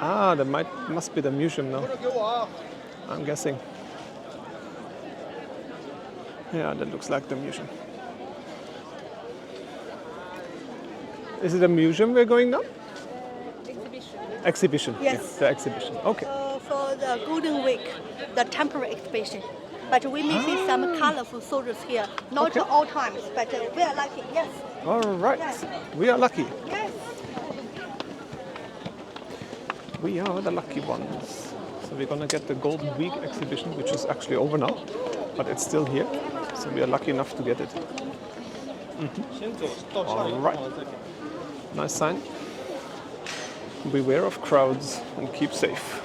Ah, that must be the museum now. I'm guessing. Yeah, that looks like the museum. Is it a museum we're going now? Exhibition. Exhibition. Yes. Yeah, the exhibition. Okay. For the Golden Week, the temporary exhibition. But we may see some colorful soldiers here. Not Okay. all times, but we are lucky. Yes. All right. Yes. We are lucky. Yes. We are the lucky ones. So we're gonna get the Golden Week exhibition, which is actually over now, but it's still here. So we are lucky enough to get it. All right. Nice sign. Beware of crowds and keep safe.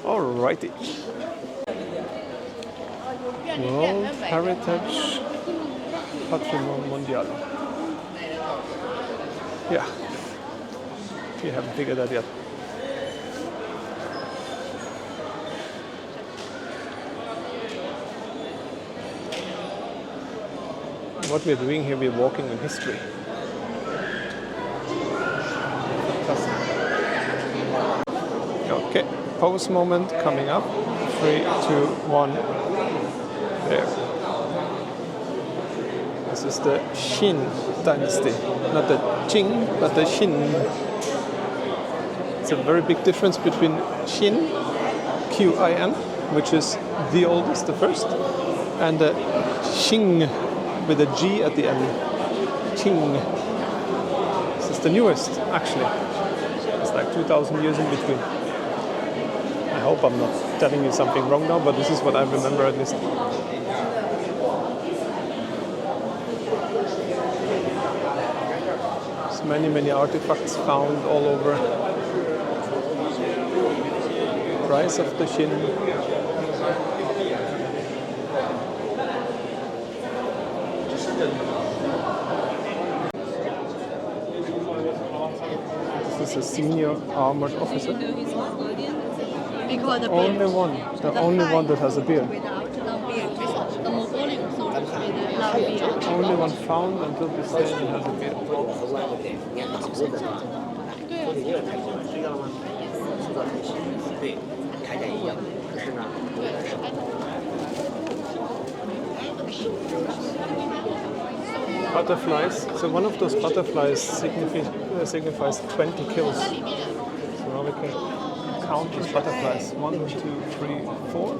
All righty. World Heritage Patrimoine Mondial. Yeah. We haven't figured that yet. What we're doing here, we're walking in history. Okay, pose moment coming up. 3, 2, 1. There. This is the Qin dynasty. Not the Qing, but the Qin. It's a very big difference between Qin, Qin, which is the oldest, the first, and the Qing with a G at the end. Qing. This is the newest, actually. It's like 2,000 years in between. I hope I'm not telling you something wrong now, but this is what I remember at least. There's many artifacts found all over. Rise of the Qin. This is a senior armored officer. Because the Only one. The only one that has a beard. Without long beard. The Mongolian soldiers with long beard. Only one found until this day that has a beard. Butterflies. So one of those butterflies signifies 20 kills. So now we can count these butterflies. 1, 2, 3, 4,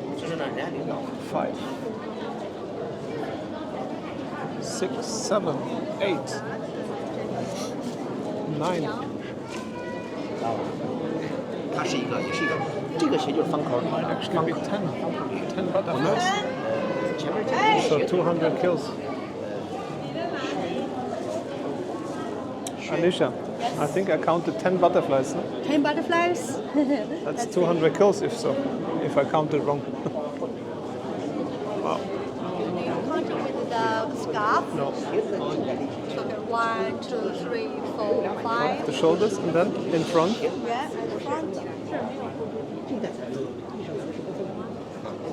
5, 6, 7, 8, 9. 它是一个，也是一个，这个鞋就是方口， Actually, 10 butterflies. 前面这个 So 200 kills. Alicia, I think I counted 10 butterflies. No? 10 butterflies. That's 200 kills if so, if I counted wrong. Wow. You count with the scarf. No. Okay, 1, 2, 3, 4, 5. The shoulders and then in front. Yeah, at the front.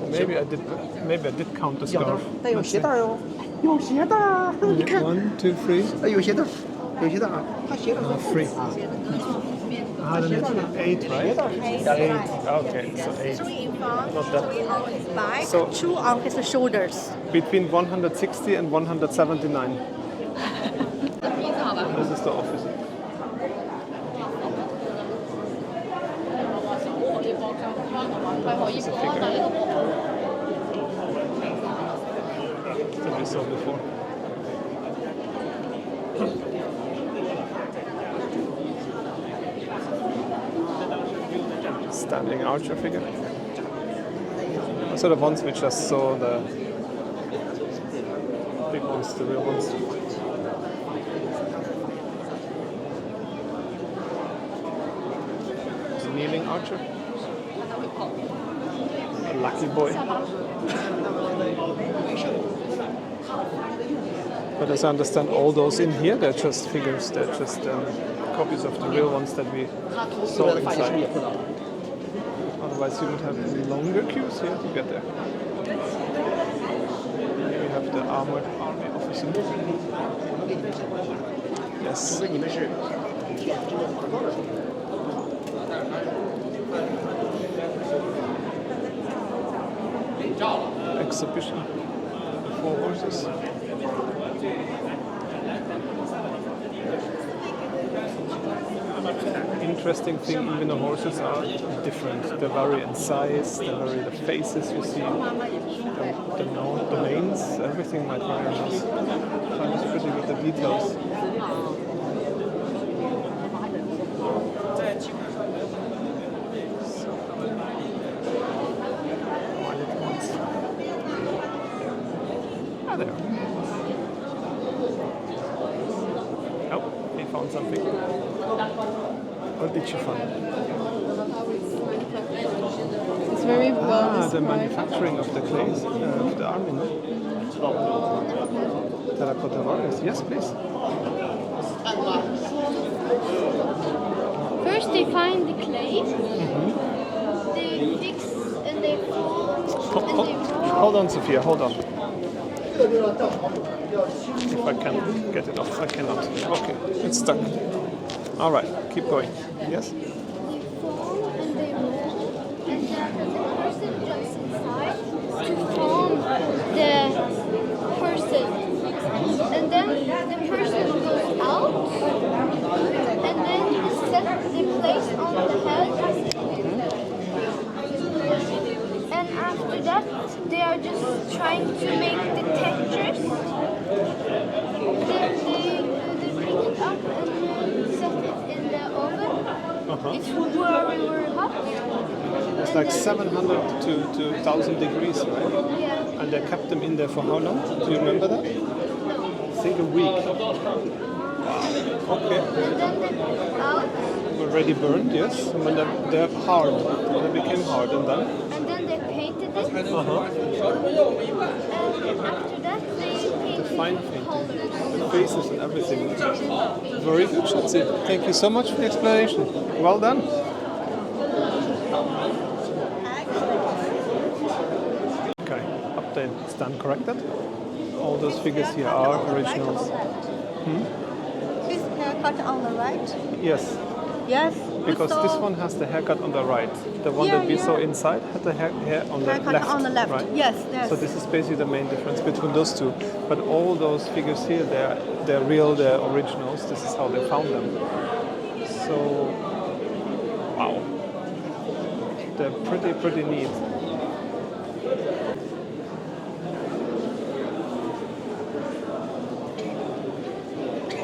Maybe I did count the scarf. 带有 Let's 鞋 see. 带哦，有鞋带儿，你看， 1, 2, 3, 哎，有鞋带儿，有鞋带儿，它鞋带儿 3. Ah, then it's 8, right? 8. Okay, so 8. 3 in front, Not that. 3 on his back, So- 2 on his shoulders. Between 160 and 179. This is the office. This is a figure that we saw before. Standing archer figure. Those are the ones we just saw, the big ones, the real ones. The kneeling archer. A lucky boy. But as I understand, all those in here, they're just figures, they're just copies of the real ones that we saw inside. Otherwise, you would have longer queues here to get there. Here we have the armored army officer. Yes. 除非你们是这个广告的时候， exhibition. The 4 horses. Interesting thing, even the horses are different. They vary in size, they vary the faces you see, the manes, everything might vary on this. Find it's pretty with the details. Ah, there. Oh, he found something. What did you find? It's very well The described. manufacturing of the clays of the army, no? Terracotta warriors. Yes, please. First they find the clay, they fix and they form and they roll. Hold on, Sophia, hold on. If I can get it off, I cannot. Okay, it's stuck. All right, keep going. Yes? They form and they roll, and then the person jumps inside to form the person. And then the person goes out, and then they set the place on the head. And after that, they are just trying to make the textures. Then they bring it up and set it in the oven. It's very hot. It's like 700 to 1,000 degrees, right? Yeah. And they kept them in there for how long? Do you remember that? I think a week. Wow. Okay. And then they put it out, Already burned, yes. And when they're hard, when they became hard, and then? and then they painted it. Uh-huh. And after that, they painted Fine the painting. colors. The faces and everything. Very good, Schatzi. Thank you so much for the explanation. Well done. Okay, update it's done corrected. All those figures here are originals. This haircut on the right. Yes, Yes. because so this one has the haircut on the right. The one that we saw inside had the hair on the haircut left. on the left. Right? Yes, yes. So this is basically the main difference between those two. But all those figures here, they're real, they're originals. This is how they found them. So, wow, they're pretty neat.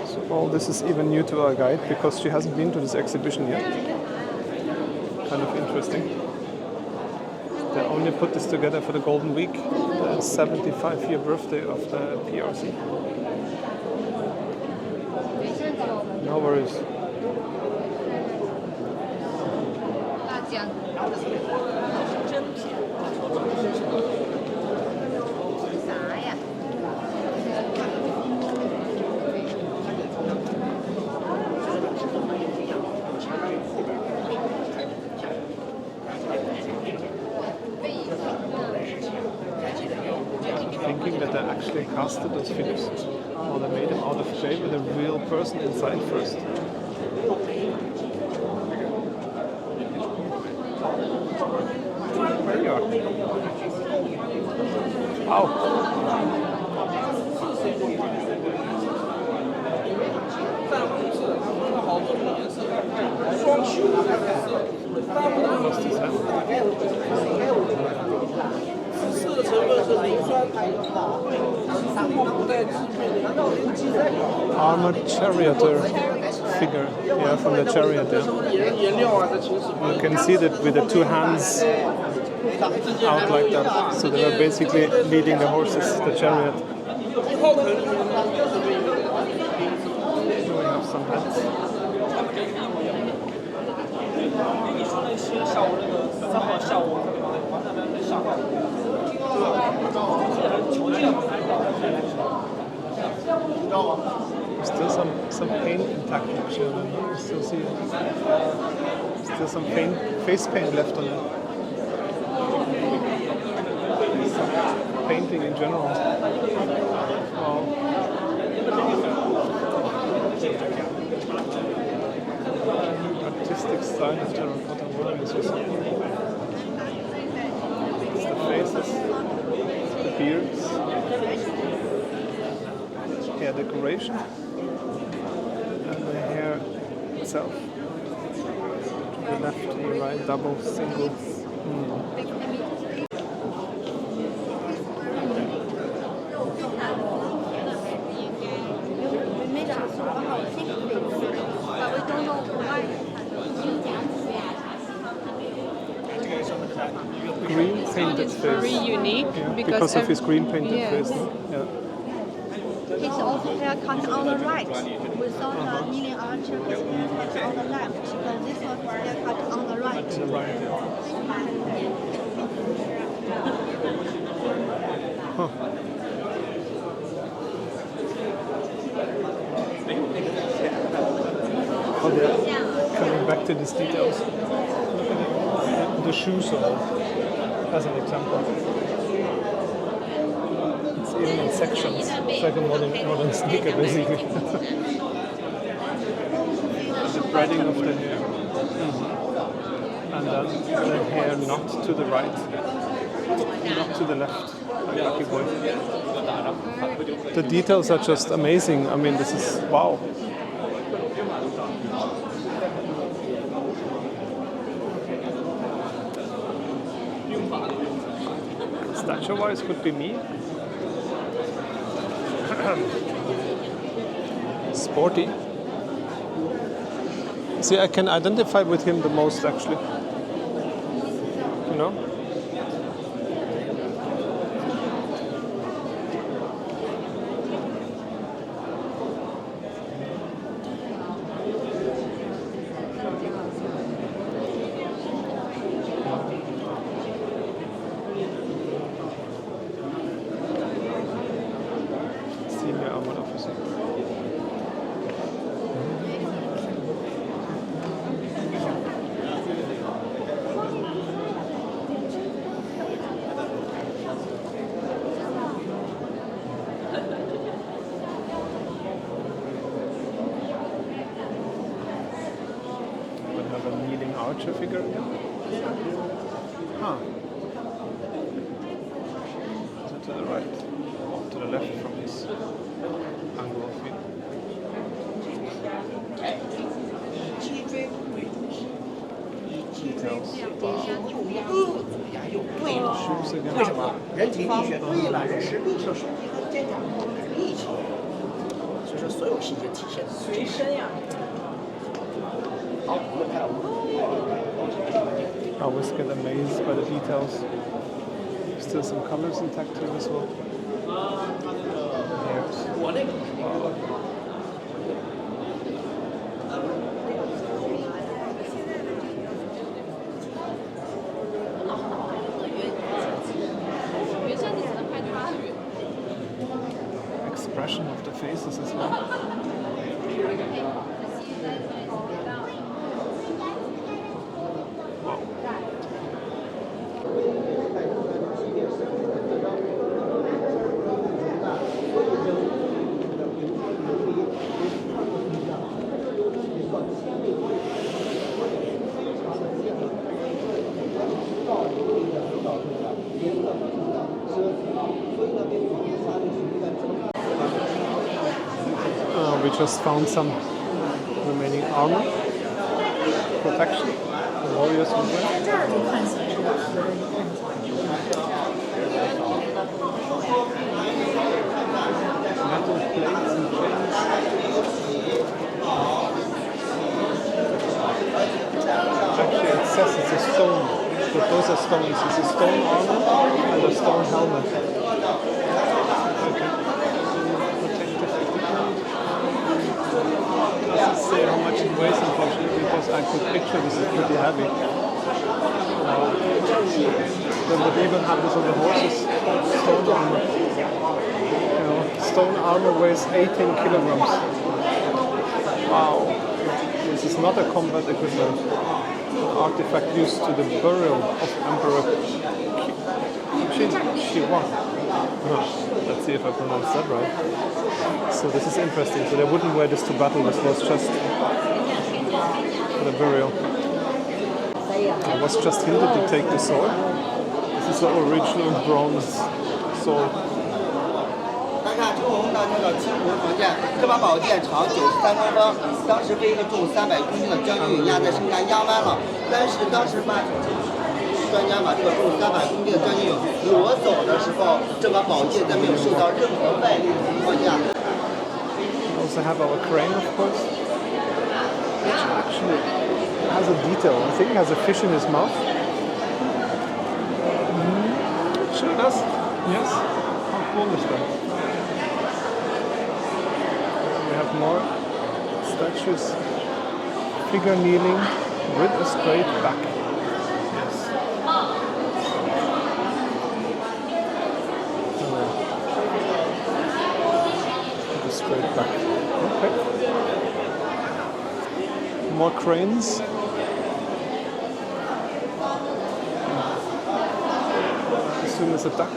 So all this is even new to our guide because she hasn't been to this exhibition yet. Kind of interesting. They only put this together for the Golden Week, the 75-year birthday of the PRC. No worries. Thinking that they actually casted those figures, or they made them out of clay with a real person inside first. There you are. Wow. Lost his hand. Armored charioteer figure, yeah, from the chariot. Yeah. You can see that with the two hands out like that. So they were basically leading the horses, the chariot. So we have some heads. Still some paint intact actually. You still see it. Still some paint, face paint left on it. Some painting in general. Wow. Artistic style of terracotta warriors or something. It's the faces. spears, hair decoration, and the hair itself. To the left, to the right, double, single. We made a somehow thick things, but we don't know why. Green painted It's very face. unique Yeah, because because of his green painted yes. face. No? Yeah. His also haircut on the right. We saw the kneeling archer his haircut on the left, but this one his haircut on the right. To the right, yeah. Huh. Oh, they're coming back to these details. Look at the shoe sole, as an example. It's even in sections. It's like a modern sneaker, basically. The threading of the hair. And then the hair not to the right, not to the left, like Lucky Boy. The details are just amazing. I mean, this is wow. Stature-wise, could be me. Sporty. See, I can identify with him the most, actually. You know? Senior armored officer. Another kneeling archer figure here. Huh. Is it to the right? Or to the left from his angle of view? Details. Wow. Shoes again. 为什么人体力学对了，人是力射手，肩胛骨是力气，所以说所有细节体现的随身呀。好，我们看到 I always get amazed by the details. Still some colors intact here as well. Hairs. 我那个 Expression of the faces as well. Wow. We just found some remaining armor, protection, the warriors will wear. Metal plates and chains. Actually, it says it's a stone, but those are stones. It's a stone armor and a stone helmet. Okay. Protective equipment. Doesn't say how much it weighs, unfortunately, because I could picture this is pretty heavy. They would even have this on the horses. Stone armor. You know, stone armor weighs 18 kilograms. Wow. This is not a combat equipment. An artifact used to the burial of Emperor Shiwan. Let's see if I pronounce that right. So this is interesting. So they wouldn't wear this to battle. This was just for the burial. I was just hinted to take the sword. This is the original bronze sword. 大家看，这个我们呢叫青铜长剑，这把宝剑长93公分，当时被一个重300公斤的将军压在身上压弯了，但是当时专家把这个重300公斤的将军挪走的时候，这把宝剑在没有受到任何外力的情况下。We also have our crane, of course, which actually has a detail. I think it has a fish in his mouth. Sure it does. Yes. How cool is that? We have more statues. Figure kneeling with a straight back. Yes. With a straight back. Okay. More cranes. I assume it's a duck.